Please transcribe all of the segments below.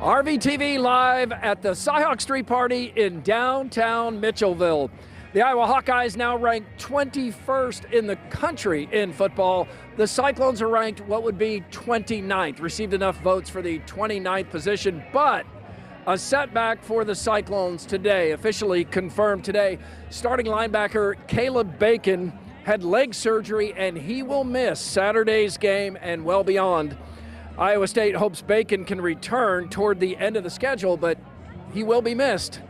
RVTV live at the Cyhawk Street Party in downtown Mitchellville. The Iowa Hawkeyes now ranked 21st in the country in football. The Cyclones are ranked what would be 29th, received enough votes for the 29th position, but a setback for the Cyclones today, officially confirmed today. Starting linebacker Caleb Bacon had leg surgery and he will miss Saturday's game and well beyond. Iowa State hopes Bacon can return toward the end of the schedule, but he will be missed.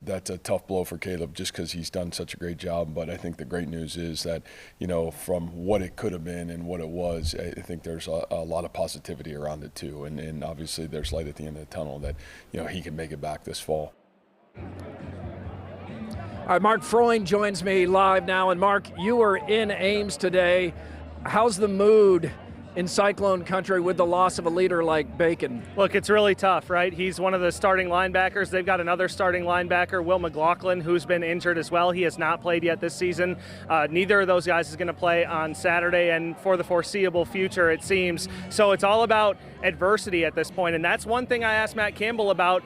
That's a tough blow for Caleb just because he's done such a great job. But I think the great news is that, you know, from what it could have been and what it was, I think there's a lot of positivity around it too. And obviously there's light at the end of the tunnel that, you know, he can make it back this fall. All right, Mark Freund joins me live now. And Mark, you were in Ames today. How's the mood in Cyclone country with the loss of a leader like Bacon? Look, it's really tough, right? He's one of the starting linebackers. They've got another starting linebacker, Will McLaughlin, who's been injured as well. He has not played yet this season. Neither of those guys is going to play on Saturday and for the foreseeable future, it seems. So it's all about adversity at this point, and that's one thing I asked Matt Campbell about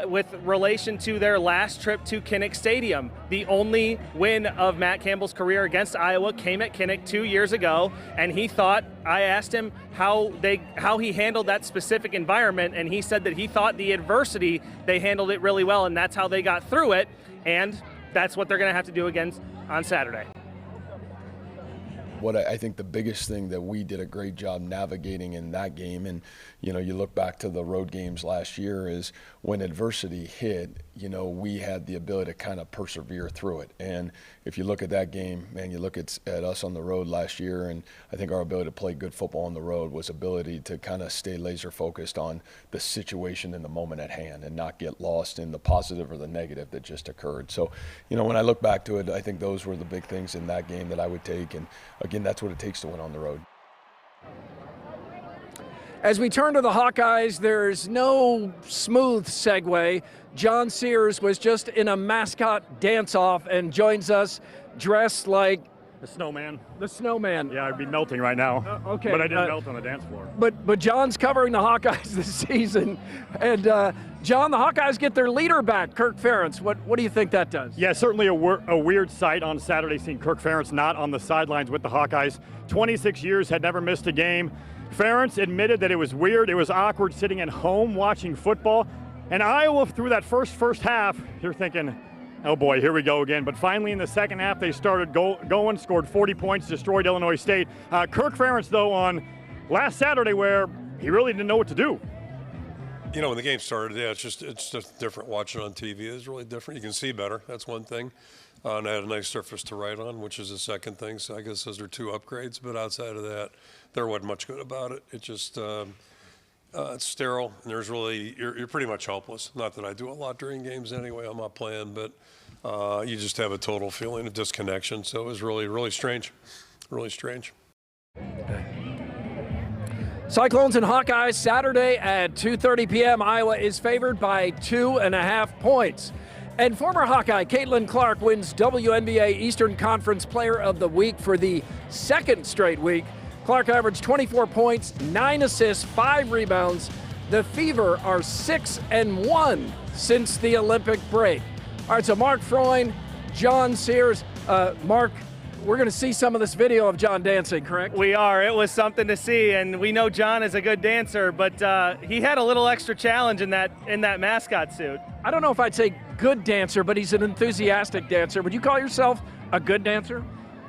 with relation to their last trip to Kinnick Stadium. The only win of Matt Campbell's career against Iowa came at Kinnick 2 years ago, and he thought, I asked him how he handled that specific environment, and he said that he thought the adversity, they handled it really well, and that's how they got through it, and that's what they're going to have to do again on Saturday. What I think the biggest thing that we did a great job navigating in that game, and you know, you look back to the road games last year, is when adversity hit, you know, we had the ability to kind of persevere through it. And if you look at that game, man, you look at us on the road last year, and I think our ability to play good football on the road was ability to kind of stay laser focused on the situation in the moment at hand and not get lost in the positive or the negative that just occurred. So, you know, when I look back to it, I think those were the big things in that game that I would take. And again, that's what it takes to win on the road. As we turn to the Hawkeyes, there's no smooth segue. John Sears was just in a mascot dance-off and joins us dressed like the snowman. The snowman. Yeah, I'd be melting right now. Okay. But I didn't melt on the dance floor. But John's covering the Hawkeyes this season. And John, the Hawkeyes get their leader back, Kirk Ferentz. What do you think that does? Yeah, certainly a weird sight on Saturday, seeing Kirk Ferentz not on the sidelines with the Hawkeyes. 26 years, had never missed a game. Ferentz admitted that it was weird, it was awkward sitting at home watching football. And Iowa, through that first half, you're thinking, oh boy, here we go again. But finally in the second half, they started going, scored 40 points, destroyed Illinois State. Kirk Ferentz, though, on last Saturday, where he really didn't know what to do. You know, when the game started, yeah, it's just different watching on TV. It's really different. You can see better. That's one thing. And I had a nice surface to write on, which is the second thing. So I guess those are two upgrades. But outside of that, there wasn't much good about it. It just it's sterile. And there's really you're pretty much helpless. Not that I do a lot during games anyway. I'm not playing, but you just have a total feeling of disconnection. So it was really strange, really strange. Cyclones and Hawkeyes Saturday at 2:30 p.m. Iowa is favored by 2.5 points. And former Hawkeye Caitlin Clark wins WNBA Eastern Conference Player of the Week for the second straight week. Clark averaged 24 points, 9 assists, 5 rebounds. The Fever are 6-1 since the Olympic break. All right, so Mark Freund, John Sears. Mark, we're going to see some of this video of John dancing, correct? We are. It was something to see, and we know John is a good dancer, but he had a little extra challenge in that mascot suit. I don't know if I'd say good dancer, but he's an enthusiastic dancer. Would you call yourself a good dancer?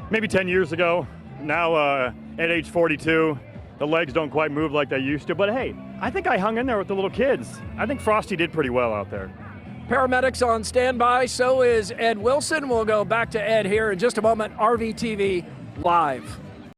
Maybe 10 years ago. Now at age 42, the legs don't quite move like they used to. But hey, I think I hung in there with the little kids. I think Frosty did pretty well out there. Paramedics on standby, so is Ed Wilson. We'll go back to Ed here in just a moment. RVTV Live.